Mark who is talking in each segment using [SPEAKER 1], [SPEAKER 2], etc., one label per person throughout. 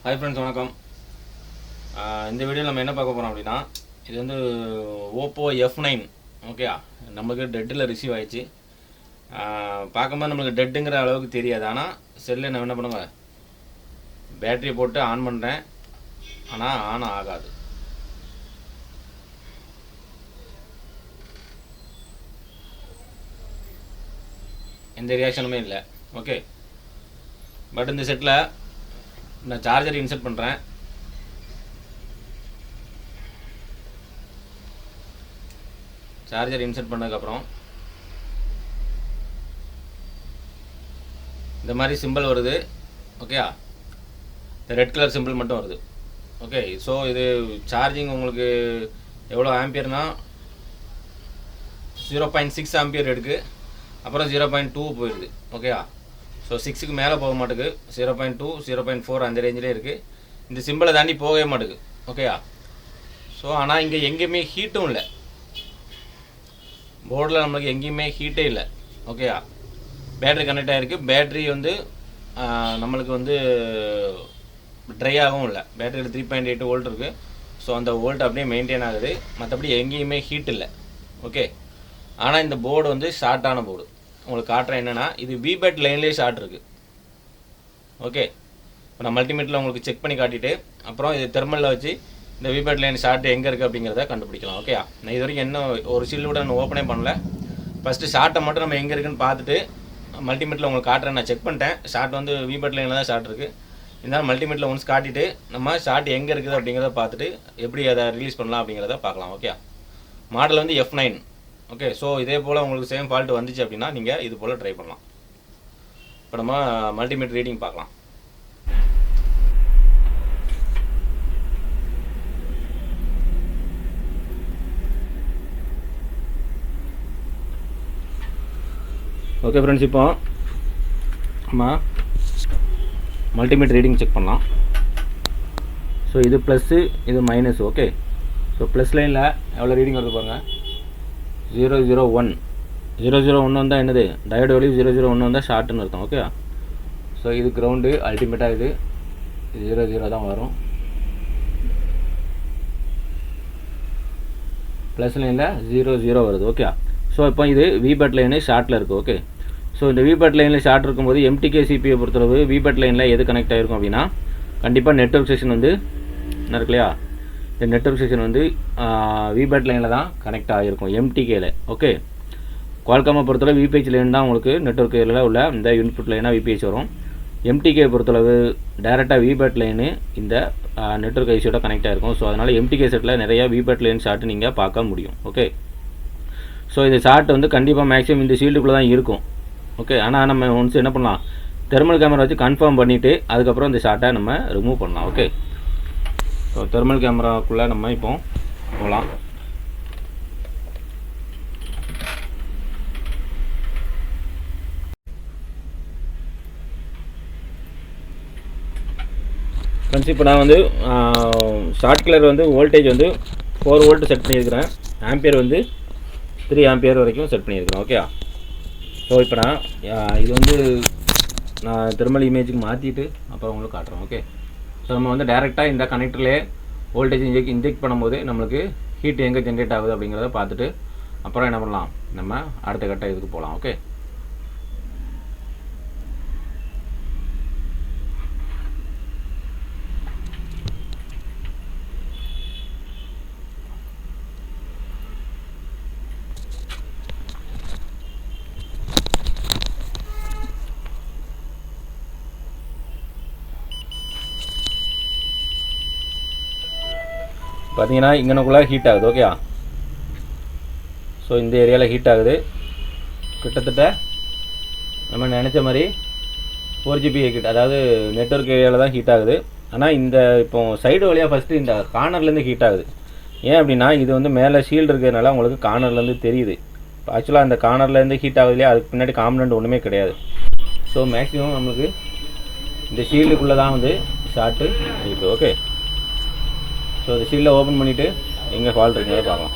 [SPEAKER 1] Hi friends, வணக்கம். இந்த வீடியோவில் நம்ம என்ன பார்க்க போகிறோம் அப்படின்னா, இது வந்து ஓப்போ F9. ஓகே, நம்மளுக்கு டெட்டில் ரிசீவ் ஆயிடுச்சு. பார்க்கும்போது நம்மளுக்கு டெட்டுங்கிற அளவுக்கு தெரியாது. ஆனால் செல்லில் நான் என்ன பண்ணுவேன், பேட்டரியை போட்டு ஆன் பண்ணுறேன், ஆனால் ஆன் ஆகாது. எந்த ரியாக்ஷனுமே இல்லை. ஓகே, பட் இந்த செட்டில் நான் சார்ஜர் இன்சர்ட் பண்ணுறேன். சார்ஜர் இன்சர்ட் பண்ணதுக்கப்புறம் இந்த மாதிரி சிம்பிள் வருது. ஓகேயா, இந்த ரெட் கலர் சிம்பிள் மட்டும் வருது. ஓகே, ஸோ இது சார்ஜிங் உங்களுக்கு எவ்வளோ ஆம்பியர்னால் 0.6 ஆம்பியர் எடுக்கு, அப்புறம் 0.2 போயிடுது. ஓகேயா, ஸோ 6க்கு மேலே போக மாட்டேங்குது. 0.2 0.4 அந்த ரேஞ்சிலே இருக்குது. இந்த சிம்பிளை தாண்டி போகவே மாட்டேங்குது. ஓகேயா, ஸோ ஆனால் இங்கே எங்கேயுமே ஹீட்டும் இல்லை. போர்டில் நம்மளுக்கு எங்கேயுமே ஹீட்டே இல்லை. ஓகேயா, பேட்ரி கனெக்ட் ஆகிருக்கு. பேட்ரி வந்து நம்மளுக்கு வந்து ட்ரை ஆகவும் இல்லை. பேட்டரியில் 3.8 வோல்ட் இருக்குது. ஸோ அந்த வோல்ட் அப்படியே மெயின்டைன் ஆகுது. மற்றபடி எங்கேயுமே ஹீட் இல்லை. ஓகே, ஆனால் இந்த போர்டு வந்து ஷார்ட்டான போர்டு. உங்களுக்கு காட்டுறேன் என்னென்னா, இது விபேட் லைன்லேயே ஷார்ட் இருக்குது. ஓகே, இப்போ நான் மல்டிமீட்டரில் உங்களுக்கு செக் பண்ணி காட்டிட்டு அப்புறம் இது தெர்மலில் வச்சு இந்த விபேட் லைன் ஷார்ட் எங்கே இருக்குது அப்படிங்கிறத கண்டுபிடிக்கலாம். ஓகே, நான் இது வரைக்கும் என்ன ஒரு சீல் கூட நான் ஓப்பனே பண்ணல. ஃபஸ்ட்டு ஷார்ட்டை மட்டும் நம்ம எங்கே இருக்குன்னு பார்த்துட்டு மல்டிமீட்டரில் உங்களுக்கு காட்டுறேன். நான் செக் பண்ணிட்டேன், ஷார்ட் வந்து விபேட் லைனில் தான் ஷார்ட் இருக்குது. இருந்தாலும் மல்டிமீட்டரில் ஒன்ஸ் காட்டிட்டு நம்ம ஷார்ட் எங்கே இருக்குது அப்படிங்கிறத பார்த்துட்டு எப்படி அதை ரிலீஸ் பண்ணலாம் அப்படிங்கிறத பார்க்கலாம். ஓகே, மாடல் வந்து F9. ஓகே, ஸோ இதே போல் உங்களுக்கு சேம் ஃபால்ட் வந்துச்சு அப்படின்னா நீங்கள் இது போல் ட்ரை பண்ணலாம். இப்போ நம்ம மல்டிமீட்டர் ரீடிங் பார்க்கலாம். ஓகே ஃப்ரெண்ட்ஸ், இப்போ நம்ம மல்டிமீட்டர் ரீடிங் செக் பண்ணலாம். ஸோ இது ப்ளஸ்ஸு, இது மைனஸ். ஓகே, ஸோ ப்ளஸ் லைனில் எவ்வளோ ரீடிங் வருது பாருங்கள். 001 வந்தால் என்னது, டயோடு வேல்யூ 001 வந்தால் ஷார்ட்டுன்னு அர்த்தம். ஓகே, ஸோ இது கிரவுண்டு. அல்டிமேட்டாக இது 00 தான் வரும். ப்ளஸ் லைனில் 00 வருது. ஓகே, ஸோ இப்போ இது விபேட் லைனு ஷார்ட்டில் இருக்குது. ஓகே, ஸோ இந்த விபேட் லைனில் ஷார்ட் இருக்கும்போது MTK CPU பொறுத்தளவு விபேட் லைனில் எது கனெக்ட் ஆகிருக்கும் அப்படின்னா, கண்டிப்பாக நெட்வொர்க் செக்ஷன் வந்து என்ன இருக்கு இல்லையா, இந்த நெட்வொர்க் செக்ஷன் வந்து விபேட் லைனில் தான் கனெக்ட் ஆகிருக்கும், MTKல. ஓகே, குவால்காமை பொறுத்தளவு VPH லைன் தான் உங்களுக்கு நெட்வொர்க்கில் உள்ள இந்த இன்புட் லைனாக VPH வரும். MTK பொறுத்தளவு டேரெக்டாக விபேட் லைனு இந்த நெட்வொர்க் ஐசியோட கனெக்ட் ஆகிருக்கும். ஸோ அதனால் MTK செட்டில் நிறையா விபேட் லைன் ஷார்ட் நீங்கள் பார்க்க முடியும். ஓகே, ஸோ இந்த ஷார்ட் வந்து கண்டிப்பாக மேக்ஸிமம் இந்த ஷீல்டுக்குள்ளே தான் இருக்கும். ஓகே, ஆனால் நம்ம ஒன்ஸ் என்ன பண்ணலாம், தெர்மல் கேமரா வச்சு கன்ஃபார்ம் பண்ணிவிட்டு அதுக்கப்புறம் இந்த ஷார்ட்டை நம்ம ரிமூவ் பண்ணலாம். ஓகே, ஸோ தெர்மல் கேமராக்குள்ளே நம்ம இப்போ போகலாம். ஃப்ரெண்ட்ஸ், இப்போ நான் வந்து ஷார்ட் கிளர் வந்து வோல்டேஜ் வந்து 4 வோல்ட் செட் பண்ணியிருக்கிறேன். ஆம்பியர் வந்து 3 ஆம்பியர் வரைக்கும் செட் பண்ணியிருக்கிறேன். ஓகே, ஸோ இப்போ நான் இது வந்து நான் தெர்மல் இமேஜுக்கு மாற்றிட்டு அப்புறம் உங்களுக்கு காட்டுறேன். ஓகே, ஸோ நம்ம வந்து டேரெக்டாக இந்த கனெக்டர்லேயே வோல்டேஜ் இன்ஜெக்ட் பண்ணும்போது நம்மளுக்கு ஹீட் எங்கே ஜென்ரேட் ஆகுது அப்படிங்கிறத பார்த்துட்டு அப்புறம் என்ன பண்ணலாம், நம்ம அடுத்த கட்ட இதுக்கு போகலாம். ஓகே, பார்த்தீங்கன்னா இங்கனக்குள்ளே ஹீட் ஆகுது. ஓகே, ஸோ இந்த ஏரியாவில் ஹீட் ஆகுது. கிட்டத்தட்ட நம்ம நினச்ச மாதிரி 4GB கிட்ட, அதாவது நெட்வொர்க் ஏரியாவில் தான் ஹீட் ஆகுது. ஆனால் இந்த இப்போ சைடு வழியாக ஃபஸ்ட்டு இந்த கார்னர்லேருந்து ஹீட் ஆகுது. ஏன் அப்படின்னா இது வந்து மேலே ஷீல்டு இருக்கிறதுனால உங்களுக்கு கார்னர்லேருந்து தெரியுது. ஆக்சுவலாக அந்த கார்னர்லேருந்து ஹீட் ஆகுது இல்லையா, அதுக்கு பின்னாடி காம்பனண்ட் ஒன்றுமே கிடையாது. ஸோ மேக்ஸிமம் நம்மளுக்கு இந்த ஷீல்டுக்குள்ளே தான் வந்து ஷார்ட்டு இருக்குது. ஓகே, ஸோ இந்த ஷீல்டை ஓப்பன் பண்ணிவிட்டு எங்கே ஃபால்ட் இருக்குங்கிறத பார்க்கலாம்.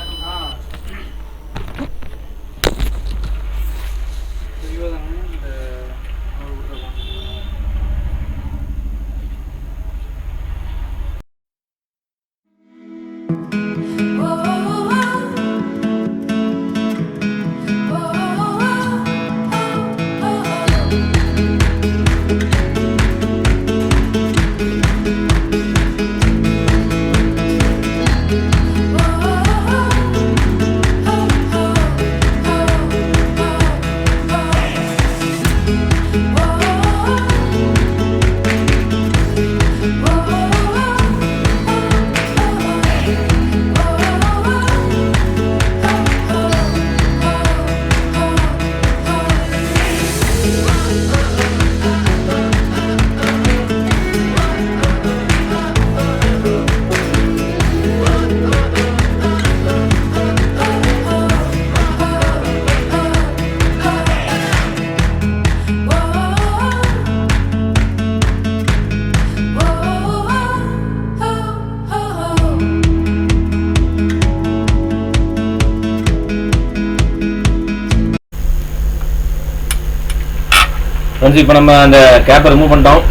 [SPEAKER 1] ஃப்ரெண்ட்ஸ் இப்போ நம்ம அந்த கேப்பை ரிமூவ் பண்ணிட்டோம்.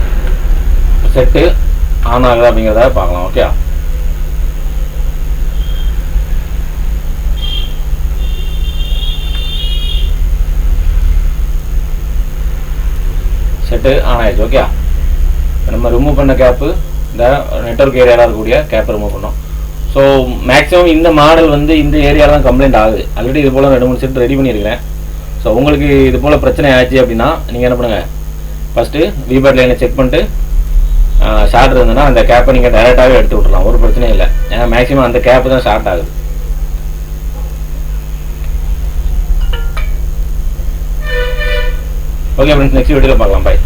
[SPEAKER 1] செட்டு ஆன் ஆகுது அப்படிங்கிறத பார்க்கலாம். ஓகே, செட்டு ஆன் ஆயிடுச்சு. ஓகே, நம்ம ரிமூவ் பண்ண கேப்பு இந்த நெட்வொர்க் ஏரியாவில் இருக்கக்கூடிய கேப்பை ரிமூவ் பண்ணோம். ஸோ மேக்ஸிமம் இந்த மாடல் வந்து இந்த ஏரியாவில் தான் கம்ப்ளைண்ட் ஆகுது. ஆல்ரெடி இது போல் 2-3 செட் ரெடி பண்ணியிருக்கிறேன். ஸோ உங்களுக்கு இது போல் பிரச்சனை ஆச்சு அப்படின்னா நீங்கள் என்ன பண்ணுங்கள், ஃபஸ்ட்டு விபேட் லைனை செக் பண்ணிட்டு ஷார்ட் இருந்ததுன்னா அந்த கேப்பை நீங்கள் டைரெக்டாகவே எடுத்து விட்றலாம், ஒரு பிரச்சனையும் இல்லை. ஏன்னா மேக்ஸிமம் அந்த கேப்பு தான் ஷார்ட் ஆகுது. ஓகே ஃப்ரெண்ட்ஸ், நெக்ஸ்ட் வீடியோவில் பார்க்கலாம். பாய்.